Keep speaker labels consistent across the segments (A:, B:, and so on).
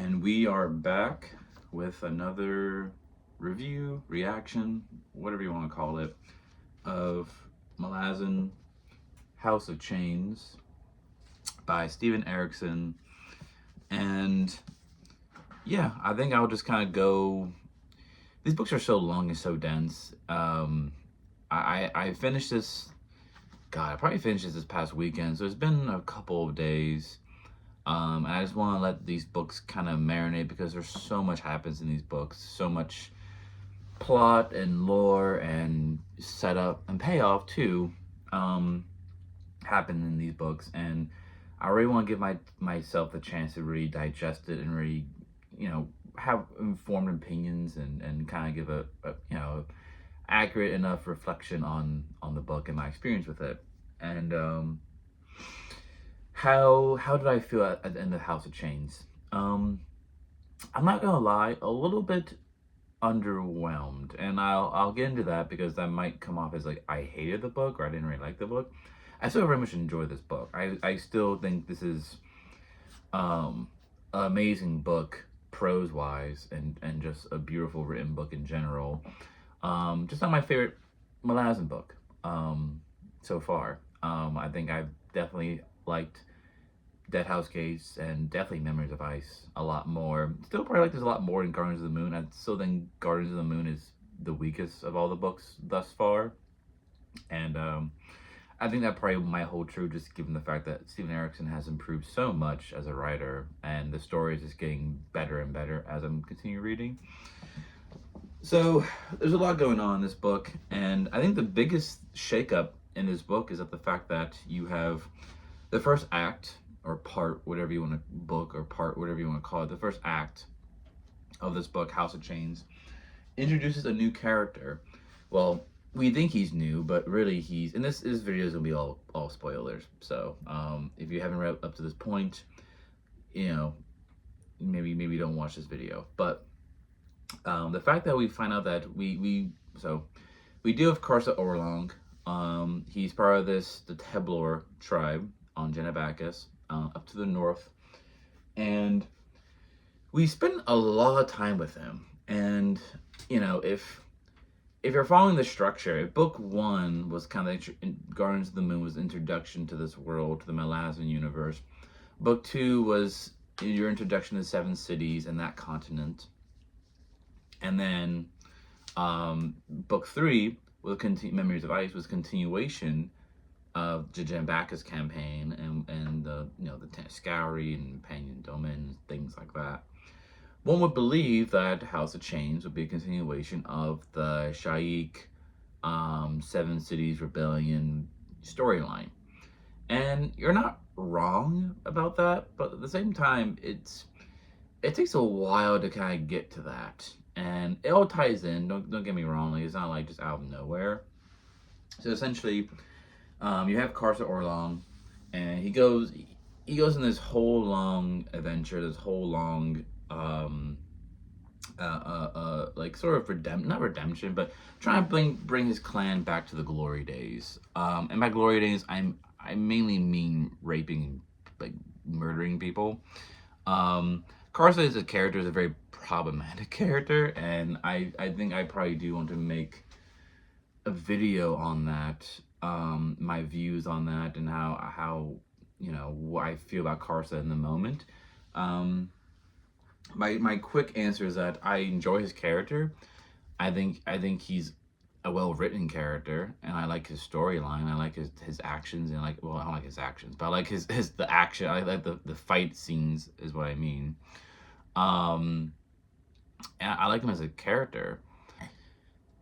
A: And we are back with another review, reaction, whatever you want to call it, of Malazan House of Chains by Steven Erikson. And yeah, I think I'll just kind of go. These books are so long and so dense. I finished this. God, I probably finished this past weekend, so it's been a couple of days. And I just want to let these books kind of marinate because there's so much happens in these books, so much plot and lore and setup and payoff too, happen in these books, and I really want to give myself the chance to really digest it and really, have informed opinions and kind of give a accurate enough reflection on the book and my experience with it. And how did I feel at the end of House of Chains? I'm not gonna lie, a little bit underwhelmed, and I'll get into that because that might come off as like I hated the book or I didn't really like the book. I still very much enjoy this book. I still think this is an amazing book prose wise and just a beautiful written book in general. Just not my favorite Malazan book so far. I think I've definitely liked Dead House Case and definitely Memories of Ice a lot more. Still probably like this a lot more than Guardians of the Moon. I still think Guardians of the Moon is the weakest of all the books thus far. And I think that probably might hold true just given the fact that Steven Erikson has improved so much as a writer and the story is just getting better and better as I'm continuing reading. So there's a lot going on in this book, and I think the biggest shakeup in this book is that the fact that you have the first act or part, whatever you want to book or part, whatever you want to call it, the first act of this book, House of Chains, introduces a new character. Well, we think he's new, but really he's, and this video is gonna be all spoilers. So if you haven't read up to this point, maybe don't watch this video. But the fact that we find out that we deal with Karsa Orlong. He's part of the Teblor tribe on Genebacus, up to the north, and we spend a lot of time with him. And if you're following the structure, book one was kind of Guardians of the Moon was introduction to this world, to the Malazan universe. Book two was your introduction to 7 cities and that continent. And then book 3 was Memories of Ice was continuation of the Jambaka's campaign and the Tascari and Panyan Domain, things like that. One would believe that House of Chains would be a continuation of the Shaikh 7 Cities Rebellion storyline. And you're not wrong about that, but at the same time, it takes a while to kind of get to that. And it all ties in, don't get me wrong, like, it's not like just out of nowhere. So essentially, you have Karsa Orlong, and he goes in this whole long adventure, this whole long like sort of not redemption, but trying to bring his clan back to the glory days. And by glory days, I mainly mean raping, like murdering people. Karsa as a character is a very problematic character, and I think I probably do want to make a video on that, my views on that, and how what I feel about Karsa in the moment. My quick answer is that I enjoy his character. I think he's a well-written character, and I like his storyline. I like his actions, and I don't like his actions, but I like the action. I like the fight scenes is what I mean. And I like him as a character.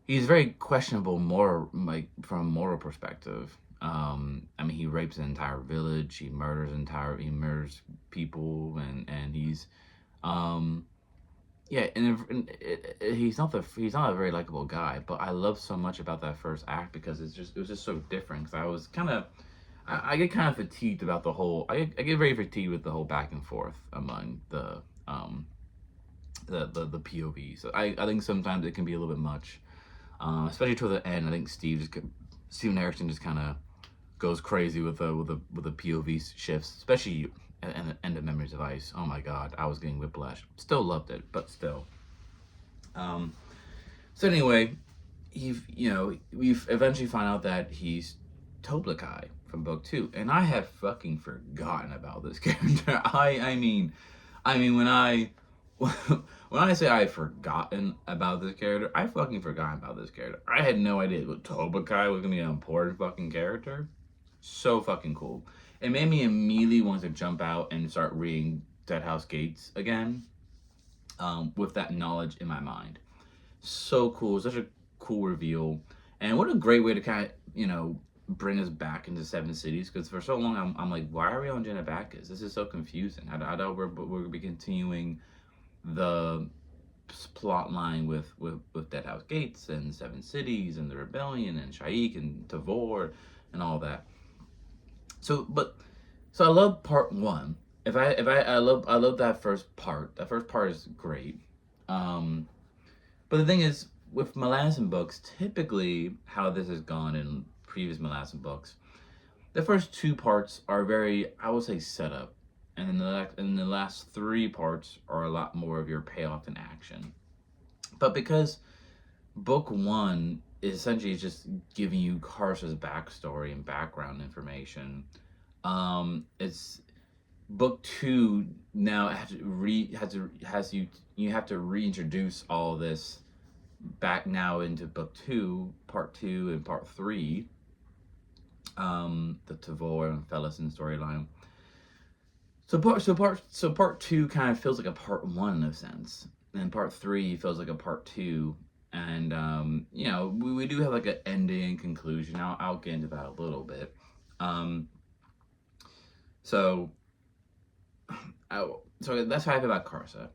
A: He's very questionable from a moral perspective. I mean, he rapes an entire village. He murders people, and he's yeah, and he's not a very likable guy. But I love so much about that first act because it was just so different. Because I was I get kind of fatigued about the whole. I get very fatigued with the whole back and forth among the POV. So I think sometimes it can be a little bit much, especially toward the end. I think Steven Erikson just kind of goes crazy with the POV shifts, especially and End of Memories of Ice. Oh my god, I was getting whiplash. Still loved it, but still. Um, so anyway, we've eventually found out that he's Toblikai from book two, and I have fucking forgotten about this character. I mean when I say I've forgotten about this character, I fucking forgotten about this character. I had no idea what Toblikai was gonna be an important fucking character. So fucking cool. It made me immediately want to jump out and start reading Dead House Gates again, with that knowledge in my mind. So cool, such a cool reveal, and what a great way to kind of bring us back into Seven Cities. Because for so long I'm like, why are we on Jenna Bacchus? This is so confusing. I thought we're gonna be continuing the plot line with Dead House Gates and Seven Cities and the Rebellion and Shaik and Tavor and all that. So I love part one. If I love that first part. That first part is great. Um, but the thing is, with Malazan books, typically how this has gone in previous Malazan books, the first two parts are very, I would say, setup, and then the last three parts are a lot more of your payoff in action. But because book one is essentially just giving you Karsa's backstory and background information, it's book two now you have to reintroduce all this back now into book two, part two, and part three, the Tavor and Fellison storyline. So part two kind of feels like a part one in a sense, and part three feels like a part two, and we do have like an ending and conclusion. I'll get into that a little bit. Um, so so that's how I feel about Karsa.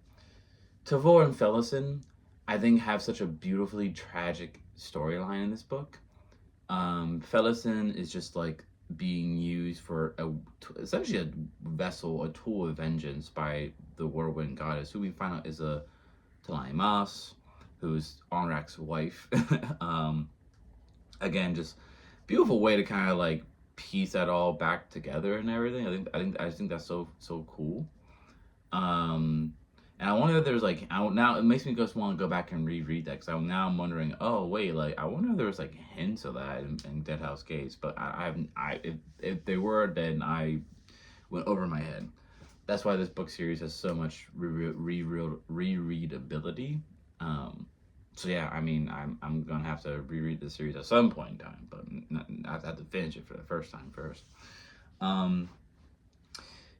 A: Tavor and Fellison, I think, have such a beautifully tragic storyline in this book. Fellison is just like being used for essentially a vessel, a tool of vengeance by the whirlwind goddess, who we find out is a Talai Mas, who's Onrak's wife. um, Again, just beautiful way to kind of like piece that all back together and everything. I think that's so cool. Um, and I wonder if there's like, now it makes me just want to go back and reread that, because I'm wondering, oh wait, like I wonder if there was like hints of that in Dead House Gates, but I haven't. If they were, then I went over my head. That's why this book series has so much rereadability. Um, so yeah, I mean, I'm gonna have to reread this series at some point in time, but I have to finish it for the first time first. Um,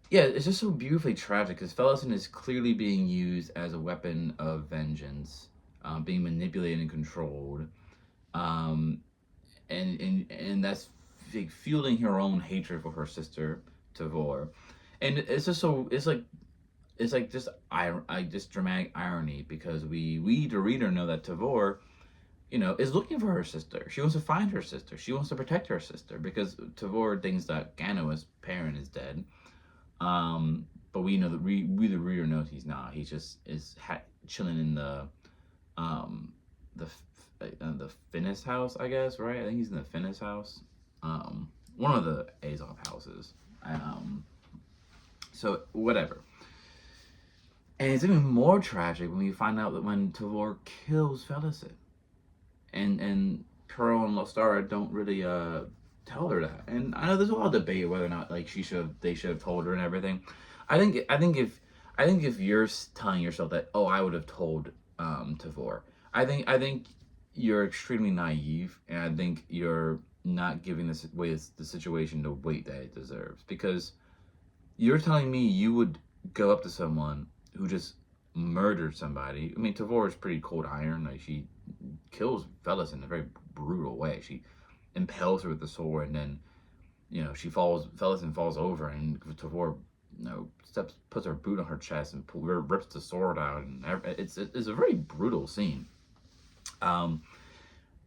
A: yeah, it's just so beautifully tragic because Fellison is clearly being used as a weapon of vengeance, being manipulated and controlled, um, and that's fueling her own hatred for her sister Tavor, and it's just so it's like just just dramatic irony, because we the reader know that Tavor, is looking for her sister. She wants to find her sister. She wants to protect her sister because Tavor thinks that Ganoa's parent is dead. But we know that we the reader knows he's not. He just is chilling in um the the Finnis house, I guess, right? I think he's in the Finnis house. One of the Azov houses. So whatever. And it's even more tragic when we find out that when Tavor kills Fellison, and Pearl and Lostara don't really tell her that. And I know there's a lot of debate whether or not like they should have told her and everything. I think if you're telling yourself that, oh, I would have told Tavor, I think you're extremely naive, and I think you're not giving the situation the weight that it deserves, because you're telling me you would go up to someone who just murdered somebody. I mean, Tavor is pretty cold iron. Like, she kills Fellas in a very brutal way. She impales her with the sword, and then Fellison falls over, and Tavor puts her boot on her chest and rips the sword out, and it's a very brutal scene. And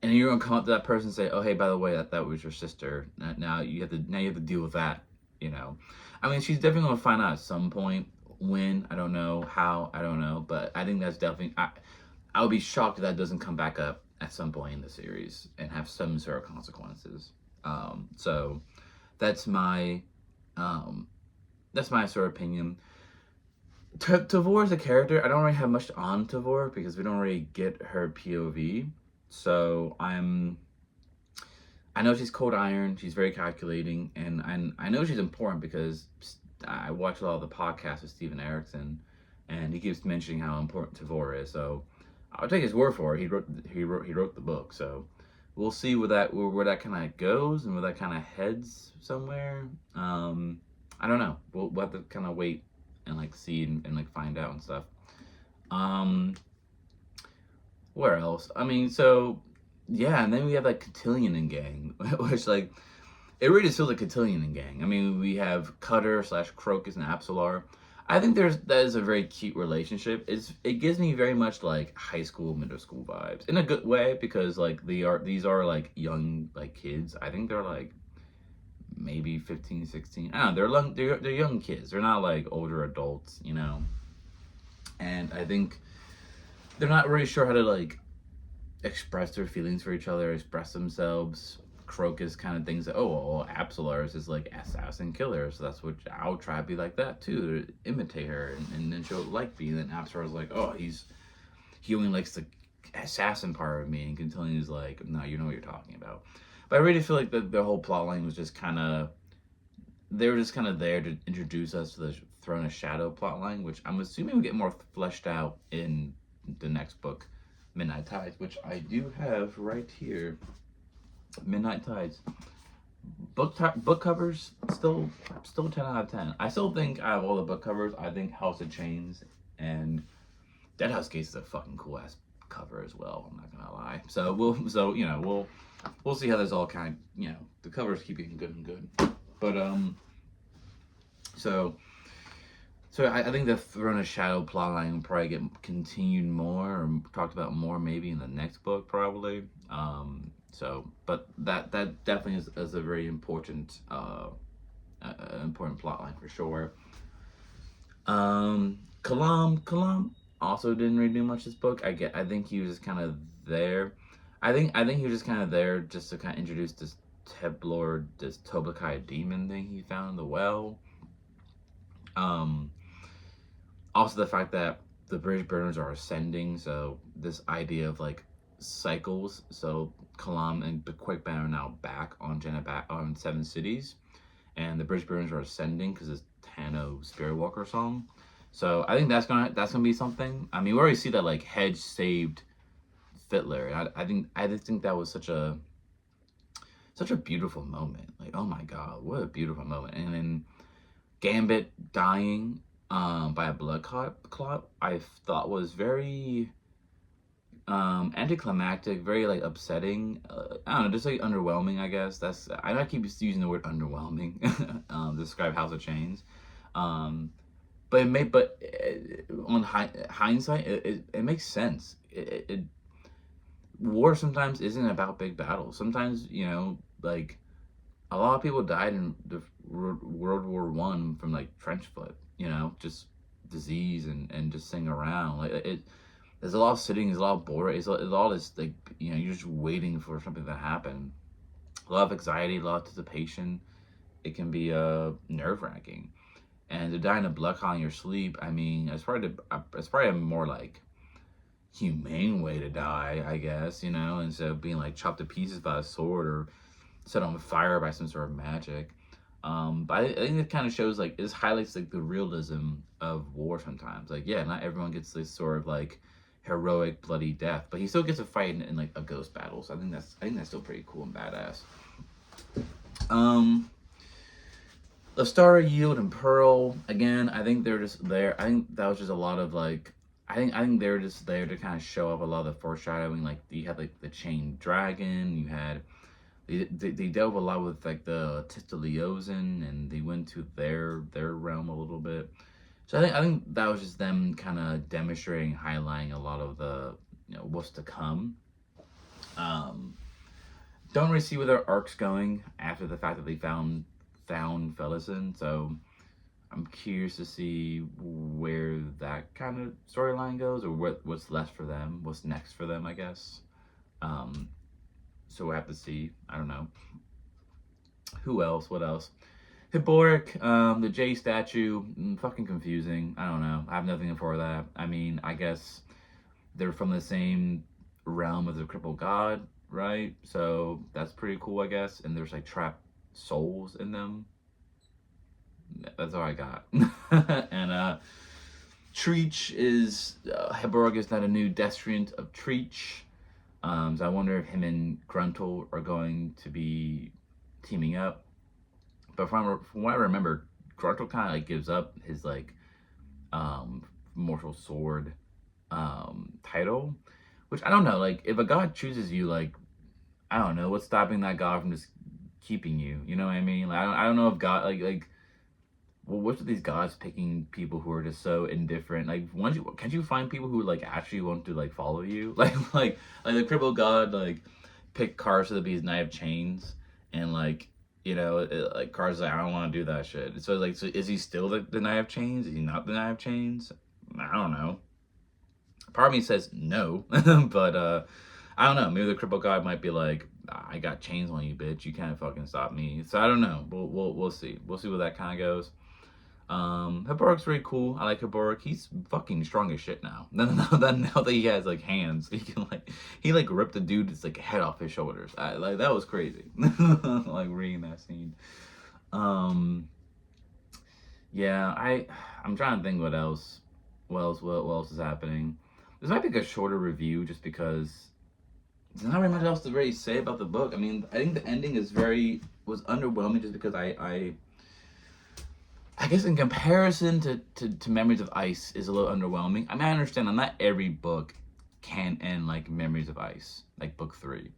A: you're gonna come up to that person and say, "Oh, hey, by the way, that was your sister." Now you have to deal with that. I mean, she's definitely gonna find out at some point. When, I don't know. How, I don't know. But I think that's definitely. I would be shocked if that doesn't come back up at some point in the series and have some sort of consequences. So that's my that's my sort of opinion. Tavor as a character, I don't really have much on Tavor because we don't really get her POV. So I know she's cold iron, she's very calculating, and I know she's important because I watch a lot of the podcasts with Steven Erickson, and he keeps mentioning how important Tavor is. So I'll take his word for it. He wrote the book. So we'll see where that kind of goes and where that kind of heads somewhere. I don't know. We'll have to kind of wait and like see and like find out and stuff. Um, where else? I mean, so yeah, and then we have like Cotillion and Gang, which like it really feels like Cotillion and Gang. I mean, we have Cutter slash Crocus and Absolar. I think that is a very cute relationship. It gives me very much like high school, middle school vibes in a good way because like these are like young like kids. I think they're like maybe 15, 16. I don't know. They're young kids. They're not like older adults, you know. And I think they're not really sure how to like express their feelings for each other, express themselves. Crocus kind of thinks that, oh, well, Absolars is like assassin killer, so that's what I'll try to be like that too, to imitate her, and then she'll like me. And then Absolar's like, oh, he only likes the assassin part of me, and Cotillion is like, no, you know what you're talking about. But I really feel like the whole plot line was just kind of, they were just kind of there to introduce us to the Throne of Shadow plot line, which I'm assuming will get more fleshed out in the next book, Midnight Tides, which I do have right here. Midnight Tides. Book covers still 10 out of 10. I still think out of all the book covers, I think House of Chains and Deadhouse Gates is a fucking cool ass cover as well. I'm not gonna lie. So we'll see how this all kind of, the covers keep getting good and good. But so I think the Throne of Shadow plotline will probably get continued more or talked about more maybe in the next book probably. But that definitely is a very important important plotline for sure. Kalam also didn't really do much this book. I think he was just kind of there. I think he was just kind of there just to kind of introduce this Teblor, this Tobakai demon thing he found in the well. Also the fact that the British burners are ascending, so this idea of like cycles. So Kalam and the Quick Band are now back on on Seven Cities, and the British burners are ascending because it's Tano Spirit Walker song. So I think that's gonna be something. I mean, we already see that like Hedge saved Fiddler. I just think that was such a beautiful moment. Like, oh my god, what a beautiful moment. And then Gambit dying by a blood clot, I thought was very anticlimactic, very like upsetting. I don't know, just like underwhelming. I guess I keep using the word underwhelming to describe House of Chains. But on hindsight, it makes sense. War sometimes isn't about big battles. Sometimes like a lot of people died in the World War One from like trench foot. Just disease and just sitting around. Like there's a lot of sitting, there's a lot of boring. It's all this like you're just waiting for something to happen. A lot of anxiety, a lot of anticipation. It can be nerve wracking. And to die in a blood clot in your sleep, I mean, it's probably a more like humane way to die, I guess, instead of being like chopped to pieces by a sword or set on fire by some sort of magic. But I think it kind of shows like this highlights like the realism of war sometimes. Like, yeah, not everyone gets this sort of like heroic bloody death, but he still gets a fight in like a ghost battle. So I think that's still pretty cool and badass. Astara, Yield, and Pearl, again, I think they're just there. I think that was just a lot of like, I think they're just there to kind of show up a lot of the foreshadowing. Like you had like the chained dragon, you had they delve a lot with like the Tistoliozan, and they went to their realm a little bit. So I think that was just them kind of demonstrating, highlighting a lot of the what's to come. Don't really see where their arc's going after the fact that they found Felison, so I'm curious to see where that kind of storyline goes, or what's left for them, what's next for them, I guess. So we'll have to see. I don't know. Who else? What else? Hiboric, the J statue, fucking confusing. I don't know. I have nothing for that. I mean, I guess they're from the same realm as the crippled god, right? So that's pretty cool, I guess. And there's like trapped souls in them. That's all I got. And Treach is Hiboric is not a new destriant of Treach. So I wonder if him and Gruntle are going to be teaming up. But from what I remember, Gruntle kind of like gives up his like mortal sword title, which I don't know. Like if a god chooses you, like I don't know what's stopping that god from just keeping you. You know what I mean? Like I don't know if God like well, what's with these gods picking people who are just so indifferent? Like, once you can't you find people who like actually want to like follow you? Like the crippled god like picked Cars to be his Knight of Chains, and like like Cars like I don't want to do that shit. So like, so is he still the Knight of Chains? Is he not the Knight of Chains? I don't know. Part of me says no, but I don't know. Maybe the crippled god might be like, I got chains on you, bitch. You can't fucking stop me. So I don't know. We'll see. We'll see where that kind of goes. Hiboric's really cool. I like Hiboric. He's fucking strong as shit now. Now that he has like hands, he can like ripped the dude's like head off his shoulders. Like that was crazy. Like reading that scene. Yeah, I'm trying to think what else is happening. This might be a shorter review just because there's not very much else to really say about the book. I mean, I think the ending was underwhelming just because I guess in comparison to Memories of Ice is a little underwhelming. I mean, I understand that not every book can end like Memories of Ice, like book 3.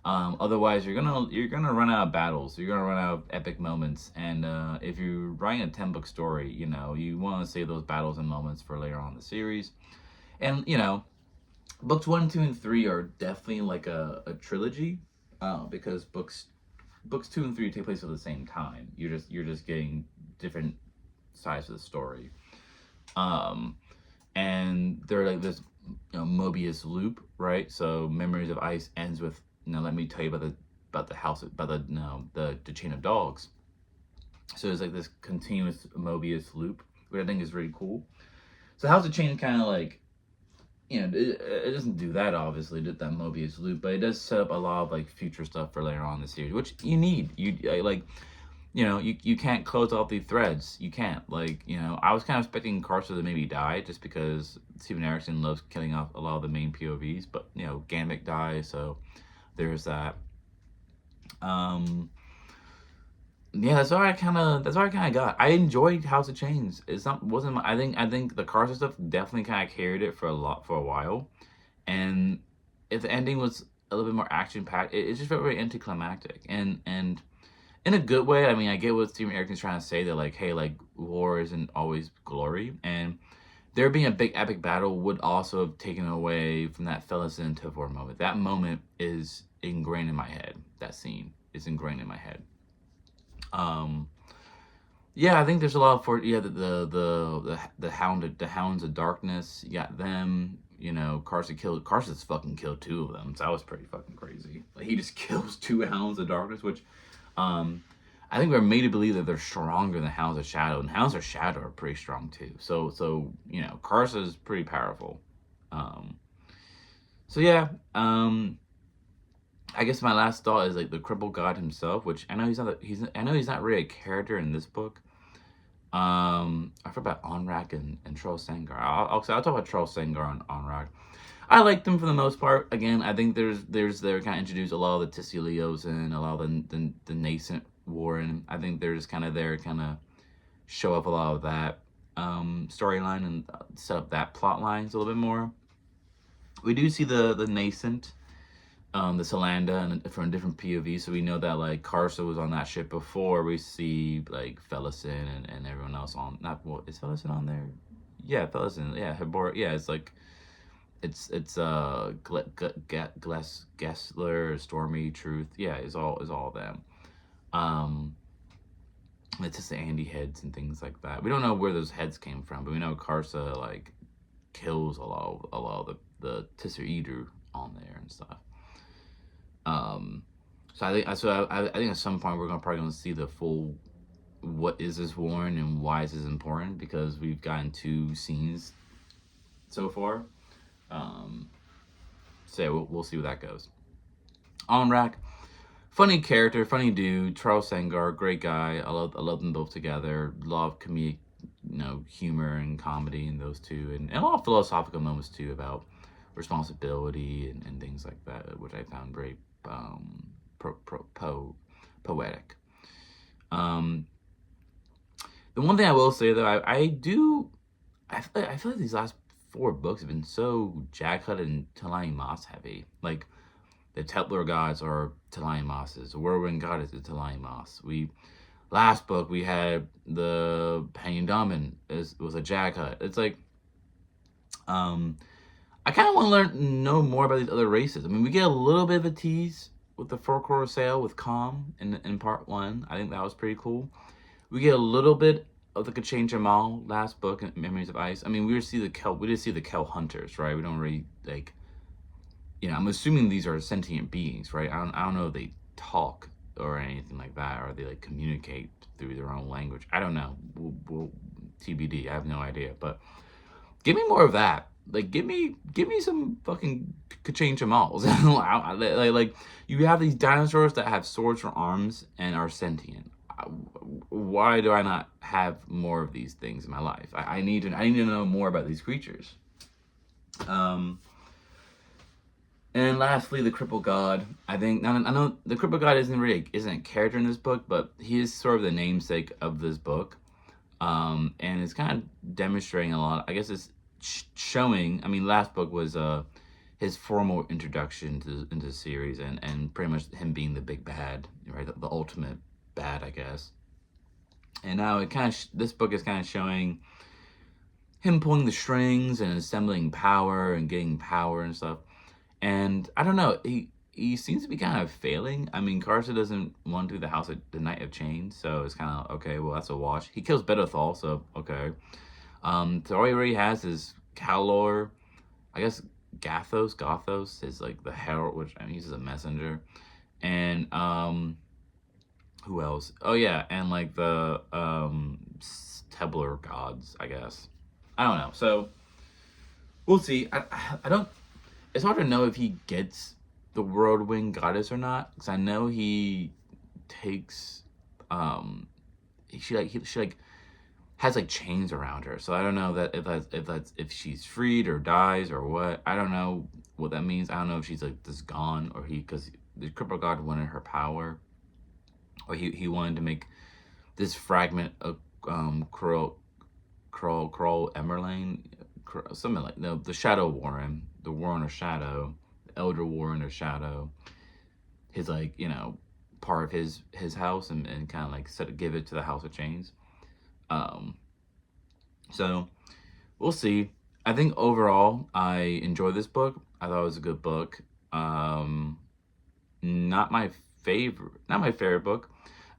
A: Otherwise, you're gonna run out of battles. You're gonna run out of epic moments. And if you're writing a 10-book story, you want to save those battles and moments for later on in the series. And books 1, 2, and 3 are definitely like a trilogy, because books 2 and 3 take place at the same time. You're just getting different sides of the story. And they're like this Mobius loop, right? So Memories of Ice ends with let me tell you about the house about the chain of dogs. So it's like this continuous Mobius loop, which I think is really cool. So House of Chains kind of like it doesn't do that, obviously, that Mobius loop, but it does set up a lot of like future stuff for later on in the series, which you need. You can't close off these threads. You can't. I was kind of expecting Carcer to maybe die just because Steven Erikson loves killing off a lot of the main POVs, but Gambit dies, so there's that. Yeah, that's all I kind of got. I enjoyed House of Chains. It's not wasn't my, I think the Carson stuff definitely kind of carried it for a while, and if the ending was a little bit more action packed, it just felt very anticlimactic and in a good way. I mean, I get what Steven Erikson's trying to say, that like, hey, like war isn't always glory, and there being a big epic battle would also have taken away from that Felicin to Tavor moment. That moment is ingrained in my head. That scene is ingrained in my head. Yeah, I think there's a lot for the Hounds of Darkness. You got them. Carson's fucking killed 2 of them. So that was pretty fucking crazy. Like he just kills 2 Hounds of Darkness, which I think we're made to believe that they're stronger than Hounds of Shadow, and Hounds of Shadow are pretty strong too. So Carson is pretty powerful. So yeah. I guess my last thought is like the crippled god himself, which I know he's not really a character in this book. I forgot about Onrak and Troll Sangar. I'll talk about Troll Sangar and Onrak. I liked them for the most part. Again, I think they're kind of introduced a lot of the Tissilios and a lot of the nascent Warren. I think they're just kind of there, kind of show up a lot of that storyline and set up that plot lines a little bit more. We do see the nascent. The Salanda and from a different POV, so we know that like Carcer was on that ship before. We see like Felicin and everyone else on. Is Felicin on there? Yeah, Felicin. Yeah, Hibor. Yeah, it's like it's Gessler, Stormy, Truth. Yeah, it's all them. It's just the Andy heads and things like that. We don't know where those heads came from, but we know Carcer like kills a lot of the Tisser Eater on there and stuff. So I think at some point we're probably gonna see the full what is this warren and why is this important, because we've gotten 2 scenes so far. um so we'll see where that goes. On rack, funny character, funny dude, Charles Sengar, great guy. I love them both together. A lot of comedic, humor and comedy in those two, and a lot of philosophical moments too about responsibility and things like that, which I found very poetic. Um, the one thing I will say though, I feel like these last 4 books have been so Jaghead and Talani Moss heavy. Like the Tetler gods are Talani Mosses. The Whirlwind goddess is Talani Moss. Last book we had the Pendaman was a Jaghead. It's like, I kind of want to know more about these other races. I mean, we get a little bit of a tease with the Four Quarter Sail with Calm in part 1. I think that was pretty cool. We get a little bit of the Chains Malazan last book, Memories of Ice. I mean, we did see the Kel hunters, right? We don't really like, I'm assuming these are sentient beings, right? I don't know if they talk or anything like that, or they like communicate through their own language. I don't know. We'll TBD. I have no idea. But give me more of that. Like, give me some fucking Chains Malazans. like, you have these dinosaurs that have swords for arms and are sentient. Why do I not have more of these things in my life? I need to know more about these creatures. And lastly, the Cripple God. I know the Cripple God isn't a character in this book, but he is sort of the namesake of this book. And it's kind of demonstrating a lot. I guess it's showing. I mean, last book was his formal introduction into the series, and pretty much him being the big bad, right? The ultimate bad, I guess. And now this book is kind of showing him pulling the strings and assembling power and getting power and stuff. And I don't know, he seems to be kind of failing. I mean, Karsa doesn't want to do the Knight of Chains, so it's kind of, okay, well, that's a wash. He kills Bedothal, so okay. So all he already has is Kalor, I guess Gothos is like the herald, which, I mean, he's just a messenger. And, who else? Oh yeah, and like the, Tebler gods, I guess. I don't know, so, we'll see. I don't, it's hard to know if he gets the Whirlwind goddess or not, because I know he takes, she has like chains around her, so I don't know that if she's freed or dies or what. I don't know what that means. I don't know if she's like just gone, or because the Cripple God wanted her power, or he wanted to make this fragment of Kroll Emerlane, something like the Shadow Warren, the Warren of Shadow, the Elder Warren of Shadow, his like, part of his house, and kind of like give it to the House of Chains. So we'll see. I think overall I enjoyed this book. I thought it was a good book. Not my favorite book.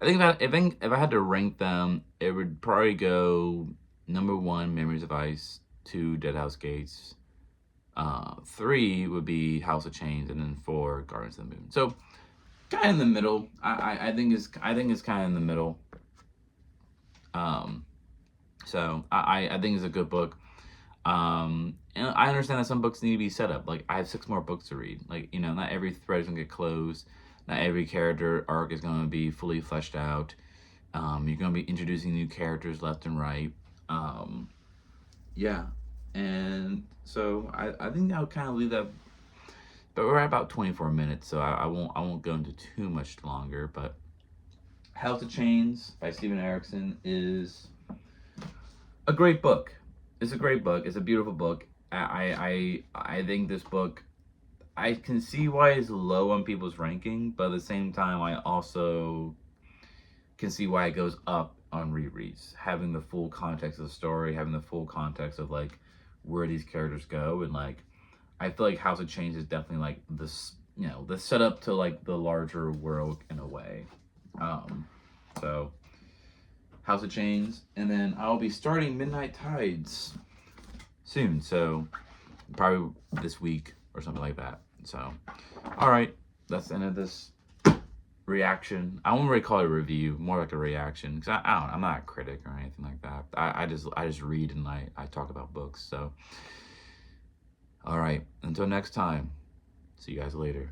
A: I think if I had to rank them, it would probably go number 1, Memories of Ice, 2, Deadhouse Gates, 3 would be House of Chains, and then 4, Gardens of the Moon. So kind of in the middle. I think it's kind of in the middle. So I think it's a good book. And I understand that some books need to be set up. Like, I have 6 more books to read. Like, not every thread is gonna get closed. Not every character arc is gonna be fully fleshed out. You're gonna be introducing new characters left and right. Yeah, and so I think I'll kind of leave that. But we're at about 24 minutes, so I won't go into too much longer. But House of Chains by Steven Erikson is a great book. It's a great book. It's a beautiful book. I think this book, I can see why it's low on people's ranking, but at the same time, I also can see why it goes up on rereads. Having the full context of the story, having the full context of like where these characters go, and like I feel like House of Chains is definitely like this, the setup to like the larger world in a way. So House of Chains, and then I'll be starting Midnight Tides soon, so probably this week or something like that. So, all right, that's the end of this reaction. I won't really call it a review, more like a reaction. Cause I don't, I'm not a critic or anything like that. I just read and I talk about books. So, all right. Until next time. See you guys later.